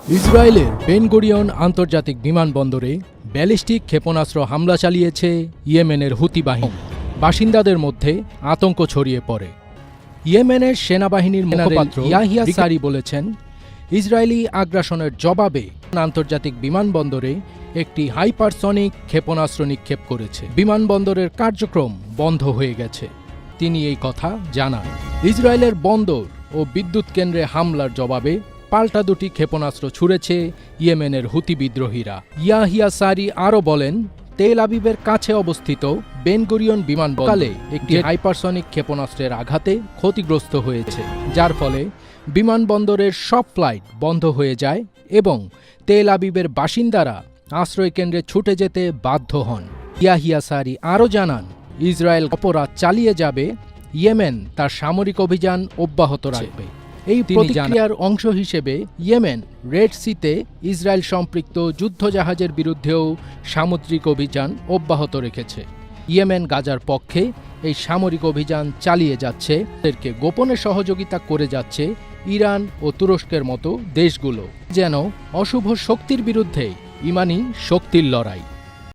ইসরায়েলের Ben Gurion আন্তর্জাতিক বিমানবন্দরে ব্যালিস্টিক ক্ষেপণাস্ত্র হামলা চালিয়েছে ইয়েমেনের হুতি বাহিনী। বাসিন্দাদের মধ্যে আতঙ্ক ছড়িয়ে পড়ে। ইয়েমেনের সেনাবাহিনীর মুখপাত্র ইয়াহিয়া সারি বলেছেন, ইসরায়েলি আগ্রাসনের জবাবে আন্তর্জাতিক বিমানবন্দরে একটি হাইপারসনিক ক্ষেপণাস্ত্র নিক্ষেপ করেছে। বিমানবন্দরের কার্যক্রম বন্ধ হয়ে গেছে। তিনি এই কথা জানান। ইসরায়েলের বন্দর ও বিদ্যুৎ কেন্দ্রে হামলার জবাবে পাল্টা দুটি ক্ষেপণাস্ত্র ছুড়েছে ইয়েমেনের হুতি বিদ্রোহীরা। ইয়াহিয়া সারি আরও বলেন, তেল আবিবের কাছে অবস্থিত বেন গুরিয়ন বিমানবন্দরে একটি হাইপারসনিক ক্ষেপণাস্ত্রের আঘাতে ক্ষতিগ্রস্ত হয়েছে, যার ফলে বিমানবন্দরের সব ফ্লাইট বন্ধ হয়ে যায় এবং তেল আবিবের বাসিন্দারা আশ্রয়কেন্দ্রে ছুটে যেতে বাধ্য হন। ইয়াহিয়া সারি আরও জানান, ইসরায়েল অপরাধ চালিয়ে যাবে, ইয়েমেন তার সামরিক অভিযান অব্যাহত রাখবে। এই প্রতিক্রিয়ার অংশ হিসেবে ইয়েমেন রেড সিতে ইসরায়েল সম্পৃক্ত যুদ্ধজাহাজের বিরুদ্ধেও সামুদ্রিক অভিযান অব্যাহত রেখেছে। ইয়েমেন গাজার পক্ষে এই সামরিক অভিযান চালিয়ে যাচ্ছে, তাদেরকে গোপনে সহযোগিতা করে যাচ্ছে ইরান ও তুরস্কের মতো দেশগুলো, যেন অশুভ শক্তির বিরুদ্ধে ইমানি শক্তির লড়াই।